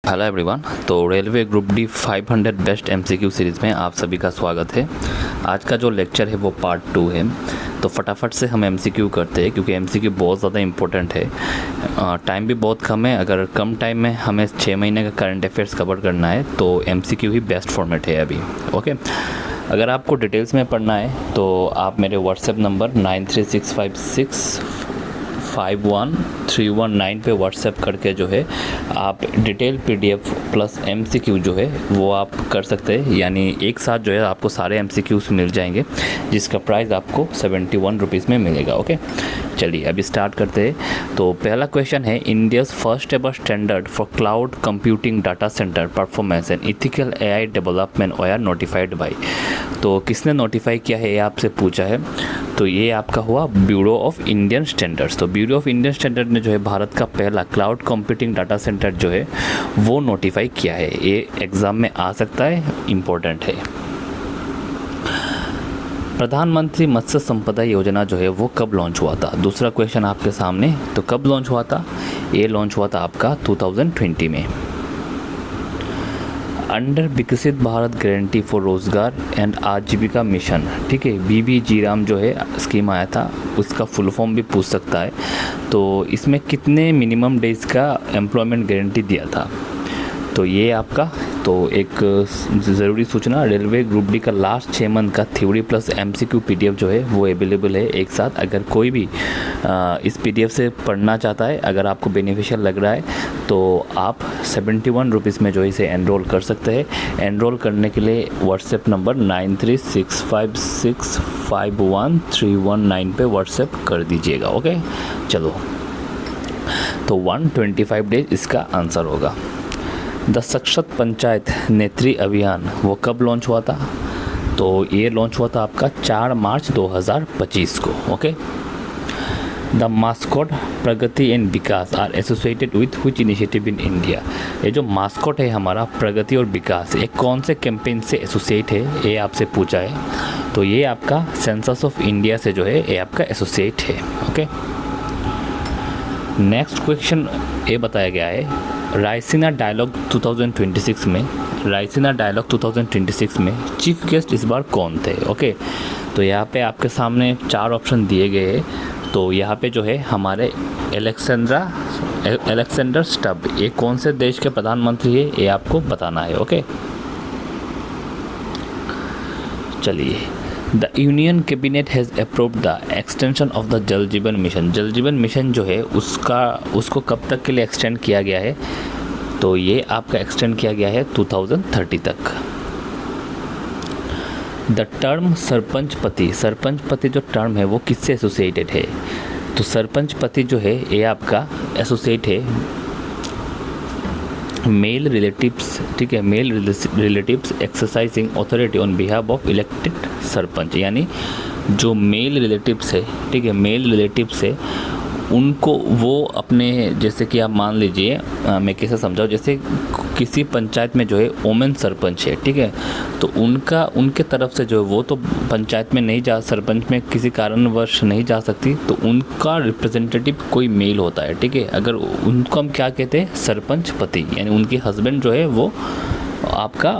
Hello everyone. तो railway group D 500 best MCQ series में आप सभी का स्वागत है। आज का जो लेक्चर है वो पार्ट 2 है। तो फटाफट से हम एमसीक्यू करते हैं क्योंकि एमसीक्यू बहुत ज़्यादा इम्पोर्टेंट है। टाइम भी बहुत कम है। अगर कम टाइम में हमें 6 महीने का करंट अफेयर्स कवर करना है तो एमसीक्यू ही बेस्ट फॉर्मेट है अभी। ओके, अगर आपको डिटेल्स में पढ़ना है तो आप मेरे व्हाट्सएप नंबर 9365651319 पे व्हाट्सएप करके जो है आप डिटेल पीडीएफ प्लस एमसीक्यू जो है वो आप कर सकते हैं। यानी एक साथ जो है आपको सारे एमसीक्यूज़ मिल जाएंगे जिसका प्राइस आपको 71 रुपीज़ में मिलेगा। ओके, चलिए अभी स्टार्ट करते हैं। तो पहला क्वेश्चन है, India's first ever standard for cloud computing data centre performance and ethical AI development were notified by. तो किसने नोटिफाई किया है ये आपसे पूछा है। तो ये आपका हुआ ब्यूरो ऑफ इंडियन स्टैंडर्ड्स। तो ब्यूरो ऑफ इंडियन स्टैंडर्ड ने जो है भारत का पहला क्लाउड कंप्यूटिंग डाटा सेंटर जो है वो नोटिफाई किया है। ये एग्ज़ाम में आ सकता है, इम्पोर्टेंट है। प्रधानमंत्री मत्स्य संपदा योजना जो है वो कब लॉन्च हुआ था? दूसरा क्वेश्चन आपके सामने। तो कब लॉन्च हुआ था? ये लॉन्च हुआ था आपका 2020 में। अंडर विकसित भारत गारंटी फॉर रोज़गार एंड आजीविका मिशन, ठीक है, बीबीजी राम जो है स्कीम आया था, उसका फुल फॉर्म भी पूछ सकता है। तो इसमें कितने मिनिमम डेज का एम्प्लॉयमेंट गारंटी दिया था? तो ये आपका तो एक ज़रूरी सूचना, रेलवे ग्रुप डी का लास्ट 6 मंथ का थ्योरी प्लस एमसीक्यू पीडीएफ जो है वो अवेलेबल है एक साथ। अगर कोई भी इस पीडीएफ से पढ़ना चाहता है, अगर आपको बेनिफिशियल लग रहा है तो आप 71 रुपीज़ में जो है इसे एनरोल कर सकते हैं। एनरोल करने के लिए व्हाट्सएप नंबर 9365651319 पे व्हाट्सएप कर दीजिएगा। ओके, चलो, तो 125 डेज इसका आंसर होगा। द सशक्त पंचायत नेत्री अभियान वो कब लॉन्च हुआ था? तो ये लॉन्च हुआ था आपका 4 मार्च 2025 को। Okay, the mascot Pragati and Vikas are associated with which initiative in India. ये जो मास्कॉट है हमारा प्रगति और विकास, ये कौन से कैंपेन से एसोसिएट है ये आपसे पूछा है। तो ये आपका सेंसस ऑफ इंडिया से जो है ये आपका एसोसिएट है। ओके, नेक्स्ट क्वेश्चन ये बताया गया है, रायसीना डायलॉग 2026 में, रायसीना डायलॉग 2026 में चीफ गेस्ट इस बार कौन थे? ओके, तो यहाँ पे आपके सामने 4 ऑप्शन दिए गए हैं। तो यहाँ पे जो है हमारे एलेक्सेंडर स्टब, ये कौन से देश के प्रधानमंत्री है ये आपको बताना है। ओके, चलिए, the union cabinet has approved the extension of the जल जीवन मिशन। जल जीवन मिशन जो है उसको कब तक के लिए एक्सटेंड किया गया है? तो ये आपका एक्सटेंड किया गया है 2030 तक। द टर्म सरपंच पति जो टर्म है वो किससे एसोसिएटेड है? तो सरपंच पति जो है ये आपका एसोसिएट है मेल रिलेटिव्स, ठीक है, male relatives exercising authority on behalf of elected sarpanch. यानी जो मेल रिलेटिव्स है, ठीक है, मेल रिलेटिव्स है, उनको वो अपने, जैसे कि आप मान लीजिए, मैं कैसे समझाऊँ, जैसे किसी पंचायत में जो है वोमेन सरपंच है, ठीक है, तो उनके तरफ से जो है वो तो पंचायत में नहीं जा, सरपंच में किसी कारणवश नहीं जा सकती, तो उनका रिप्रेजेंटेटिव कोई मेल होता है, ठीक है। अगर उनको हम क्या कहते हैं? सरपंच पति, यानी उनके हस्बैंड जो है वो आपका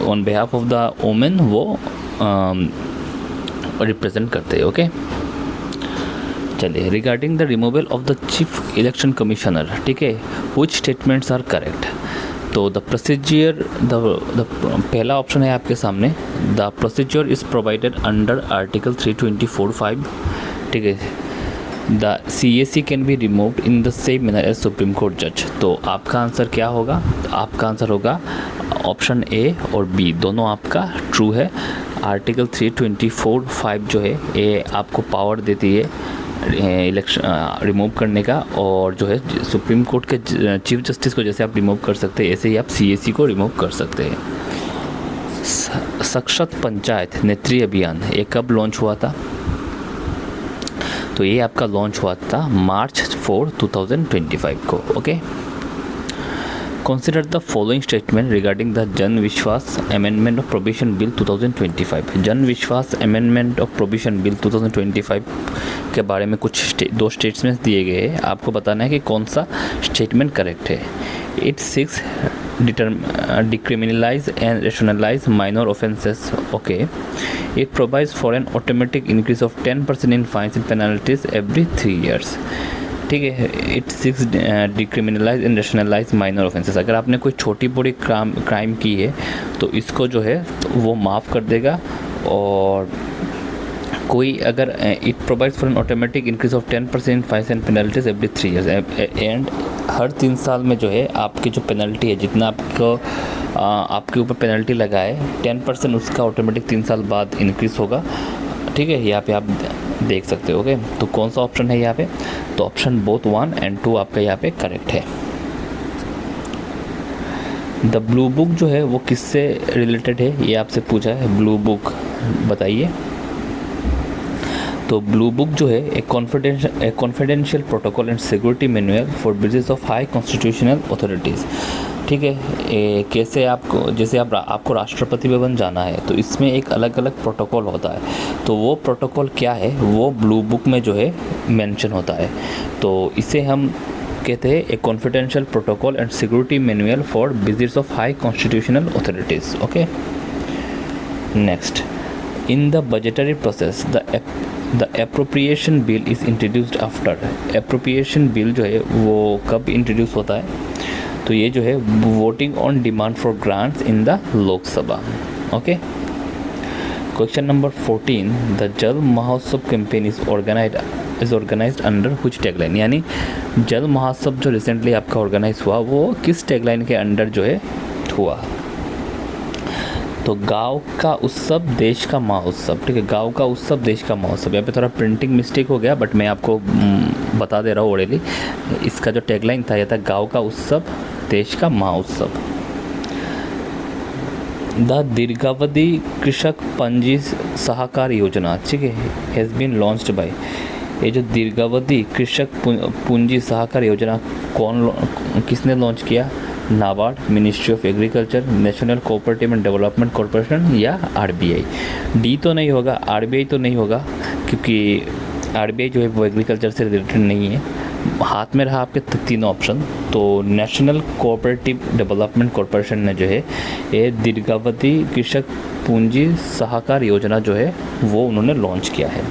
on behalf of the women वो रिप्रेजेंट करते हैं। ओके, चलिए, regarding the removal of the chief election commissioner, ठीक है, व्हिच स्टेटमेंट्स आर करेक्ट? तो द प्रोसीजर, द पहला ऑप्शन है आपके सामने, the procedure is provided under article 324(5), ठीक है। The CAC can be removed in the same manner as supreme court जज। तो आपका आंसर क्या होगा? तो आपका आंसर होगा ऑप्शन ए और बी, दोनों आपका ट्रू है। आर्टिकल 324(5) जो है ये आपको पावर देती है इलेक्शन रिमूव करने का, और जो है सुप्रीम कोर्ट के चीफ जस्टिस को जैसे आप रिमूव कर सकते हैं, ऐसे ही आप CAC को रिमूव कर सकते हैं। सशक्त पंचायत नेत्री अभियान ये कब लॉन्च हुआ था? तो ये आपका लॉन्च हुआ था मार्च 4, 2025 को। Okay, Consider the following statement regarding the Jan Vishwas Amendment of Provision Bill 2025। जन विश्वास अमेंडमेंट ऑफ प्रोविजन बिल 2025 के बारे में कुछ दो स्टेटमेंट्स दिए गए हैं, आपको बताना है कि कौन सा स्टेटमेंट करेक्ट है। It seeks decriminalize and rationalize minor offences. Okay, it provides for an automatic increase of 10% in fines and penalties every 3 years. ठीक है, it seeks decriminalise and rationalise minor offences. अगर आपने कोई छोटी बड़ी क्राइम की है तो इसको जो है वो माफ़ कर देगा. और कोई अगर it provides for an automatic increase of 10% fines and penalties every 3 years. And हर 3 साल में जो है आपकी जो पेनल्टी है, जितना आपके ऊपर पेनल्टी लगा है 10% उसका ऑटोमेटिक 3 साल बाद इंक्रीज होगा. ठीक है, यहाँ पे आप देख सकते हो. ओके, तो कौन सा ऑप्शन है यहाँ पे? तो ऑप्शन बोथ 1 and 2 आपका यहाँ पे करेक्ट है. द ब्लू बुक जो है वो किससे रिलेटेड है, ये आपसे पूछा है. ब्लू बुक बताइए. तो ब्लू बुक जो है एक confidential protocol and security manual for business of high constitutional authorities. ठीक है, कैसे आपको, जैसे आपको राष्ट्रपति भवन जाना है तो इसमें एक अलग अलग प्रोटोकॉल होता है. तो वो प्रोटोकॉल क्या है वो ब्लू बुक में जो है मेंशन होता है. तो इसे हम कहते हैं एक confidential protocol and security manual for business of high constitutional authorities. Okay, next, in the budgetary process the appropriation bill is introduced after. Appropriation bill जो है वो कब इंट्रोड्यूस होता है? तो ये जो है voting on demand for grants in the Lok Sabha. Okay, question number 14, the Jal Mahotsav campaign is organised under which tagline. यानी जल महोत्सव जो रिसेंटली आपका ऑर्गेनाइज हुआ वो किस टैगलाइन के अंडर जो है हुआ? तो गांव का उत्सव देश का महोत्सव. ठीक है, गांव का उत्सव देश का महोत्सव. यहाँ पे थोड़ा प्रिंटिंग मिस्टेक हो गया बट मैं आपको बता दे रहा हूँ ऑलरेडी. इसका जो टैगलाइन था यह था गांव का उत्सव देश का महोत्सव. द दीर्घावधि कृषक पंजी सहकार योजना, ठीक है, हैज़ बीन लॉन्च्ड बाय. ये जो दीर्घावधि कृषक पूंजी सहकार योजना किसने लॉन्च किया? NABARD, ministry of agriculture, national cooperative and development corporation या आरबीआई. डी तो नहीं होगा, आरबीआई तो नहीं होगा क्योंकि आरबीआई जो है वो एग्रीकल्चर से रिलेटेड नहीं है. हाथ में रहा आपके 3 ऑप्शन. तो नेशनल कोऑपरेटिव डेवलपमेंट कॉरपोरेशन ने जो है ये दीर्घावधि कृषक पूंजी सहकार योजना जो है वो उन्होंने लॉन्च किया है.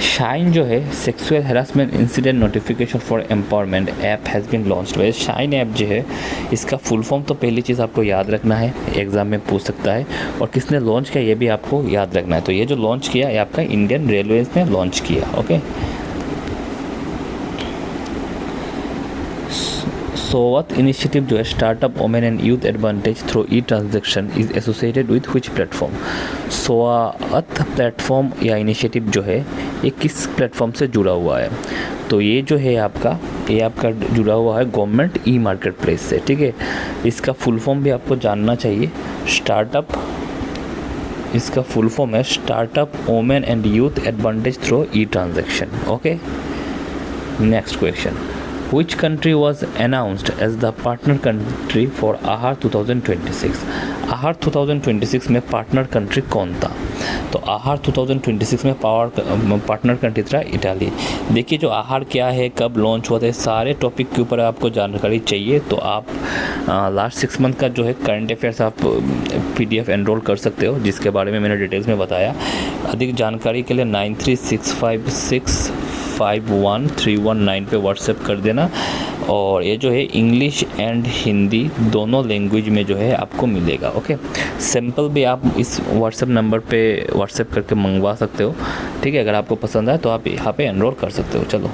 शाइन जो है sexual harassment incident notification for empowerment app has been launched by. Shine app जो है इसका फुल फॉर्म तो पहली चीज़ आपको याद रखना है, एग्ज़ाम में पूछ सकता है. और किसने लॉन्च किया ये भी आपको याद रखना है. तो ये जो लॉन्च किया ये आपका इंडियन रेलवेज ने लॉन्च किया. ओके, सोवत इनिशिएटिव जो है startup women and youth advantage through E transaction is associated with which platform. सोवत प्लेटफॉर्म या इनिशिएटिव जो है ये किस प्लेटफॉर्म से जुड़ा हुआ है? तो ये जो है ये आपका जुड़ा हुआ है गवर्नमेंट ई मार्केट प्लेस से. ठीक है, इसका फुल फॉर्म भी आपको जानना चाहिए. स्टार्टअप, इसका फुल फॉर्म है startup women and youth advantage through E transaction. Okay, next question, Which country was announced as the partner country for AHAR 2026? AHAR 2026 में पार्टनर कंट्री कौन था? तो AHAR 2026 में पार्टनर कंट्री था इटाली. देखिए जो AHAR क्या है, कब लॉन्च हुआ था, सारे टॉपिक के ऊपर आपको जानकारी चाहिए तो आप लास्ट 6 मंथ का जो है करंट अफेयर्स आप PDF एनरोल कर सकते हो, जिसके बारे में मैंने डिटेल्स में बताया. अधिक जानकारी के लिए 9365651319 पे व्हाट्सएप कर देना. और ये जो है इंग्लिश एंड हिंदी दोनों लैंग्वेज में जो है आपको मिलेगा. ओके, सैम्पल भी आप इस व्हाट्सएप नंबर पे व्हाट्सएप करके मंगवा सकते हो. ठीक है, अगर आपको पसंद आए तो आप यहाँ पे एनरोल कर सकते हो. चलो,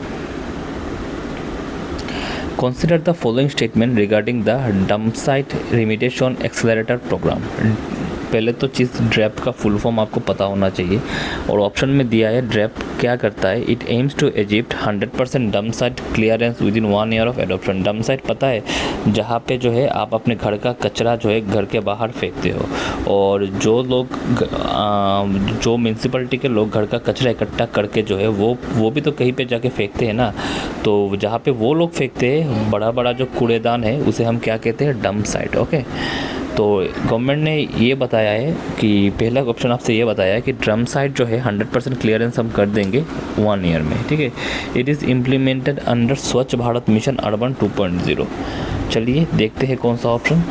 consider the following statement regarding the dump site remediation accelerator program. पहले तो चीज़ ड्रैप का फुल फॉर्म आपको पता होना चाहिए. और ऑप्शन में दिया है ड्रैप क्या करता है? It aims to achieve 100% dump site clearance within 1 year of adoption. Dump site पता है जहाँ पे जो है आप अपने घर का कचरा जो है घर के बाहर फेंकते हो. और जो लोग जो म्यूनसिपलिटी के लोग घर का कचरा इकट्ठा करके जो है वो भी तो कहीं पे जाके फेंकते हैं ना. तो जहाँ पे वो लोग फेंकते हैं बड़ा बड़ा जो कूड़ेदान है उसे हम क्या कहते हैं? Dump site. ओके, तो गवर्नमेंट ने ये बताया है कि पहला ऑप्शन आपसे ये बताया है कि ड्रम साइट जो है 100% क्लियरेंस हम कर देंगे 1 year में. ठीक है, इट इज़ इम्प्लीमेंटेड अंडर स्वच्छ भारत मिशन अर्बन 2.0. चलिए देखते हैं कौन सा ऑप्शन,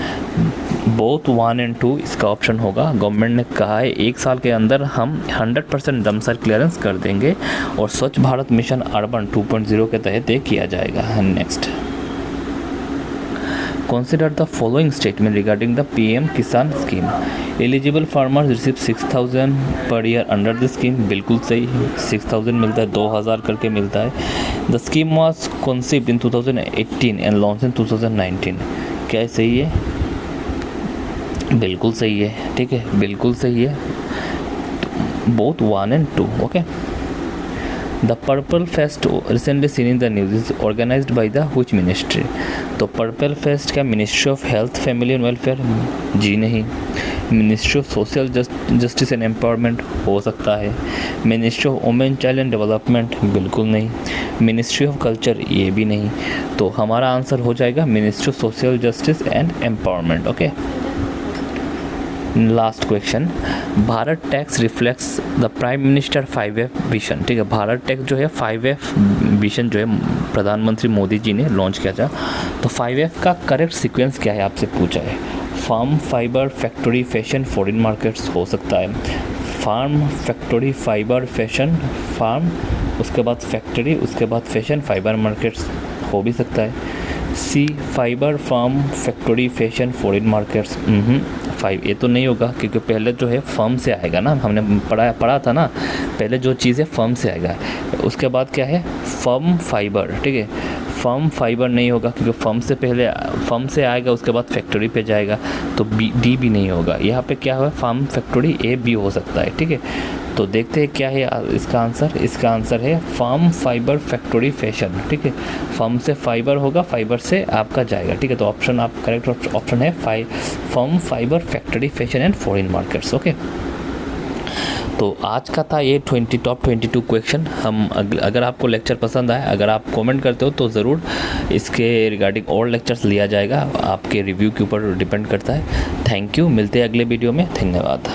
बोथ 1 और 2 इसका ऑप्शन होगा। गवर्नमेंट ने कहा है 1 साल के अंदर हम 100% डम्पसाइल क्लियरेंस कर देंगे और स्वच्छ भारत मिशन अर्बन 2.0 के तहत ये किया जाएगा। Next, consider the following statement regarding the PM Kisan scheme. Eligible farmers receive 6,000 per year under the scheme. बिल्कुल सही, 6,000 मिलता है, 2,000 करके मिलता है। The scheme was conceived in 2018 and launched in 2019. क्या सही है? बिल्कुल सही है, ठीक है, बिल्कुल सही है। Both 1 and 2, okay. The Purple Fest recently seen in the news is organized by the which ministry? तो पर्पल फेस्ट क्या ministry of health family and welfare? जी नहीं। Ministry of social justice and empowerment हो सकता है। Ministry of women child and development? बिल्कुल नहीं। Ministry of culture? ये भी नहीं। तो हमारा आंसर हो जाएगा ministry of social justice and empowerment. Okay, last question, Bharat tax reflects the prime minister 5F vision. ठीक है, भारत टैक्स जो है 5F विजन जो है प्रधानमंत्री मोदी जी ने लॉन्च किया था। तो 5F का करेक्ट सीक्वेंस क्या है आपसे पूछा है। Farm, fibre, factory, fashion, foreign markets हो सकता है। Farm, factory, fibre, fashion, farm, उसके बाद फैक्ट्री, उसके बाद फैशन, फाइबर मार्केट्स हो भी सकता है। See, fibre, farm, factory, fashion, foreign markets. 5 ये तो नहीं होगा क्योंकि पहले जो है फर्म से आएगा ना, हमने पढ़ा था ना, पहले जो चीज़ है फर्म से आएगा, उसके बाद क्या है फर्म फाइबर। ठीक है, फर्म फाइबर नहीं होगा क्योंकि फर्म से पहले फर्म से आएगा, उसके बाद फैक्ट्री पे जाएगा, तो डी भी नहीं होगा। यहाँ पे क्या है फर्म फैक्ट्री ए बी हो सकता है। ठीक है, तो देखते हैं क्या है इसका आंसर। इसका आंसर है फर्म फाइबर फैक्ट्री फैशन। ठीक है, फर्म से फाइबर होगा, फाइबर से आपका जाएगा। ठीक है, तो ऑप्शन आप करेक्ट ऑप्शन है firm fibre factory fashion and foreign markets. Okay, तो आज का था ये टॉप 22 क्वेश्चन। हम अगर आपको लेक्चर पसंद आए, अगर आप कमेंट करते हो तो ज़रूर इसके रिगार्डिंग और लेक्चर्स लिया जाएगा, आपके रिव्यू के ऊपर डिपेंड करता है। थैंक यू, मिलते हैं अगले वीडियो में, धन्यवाद।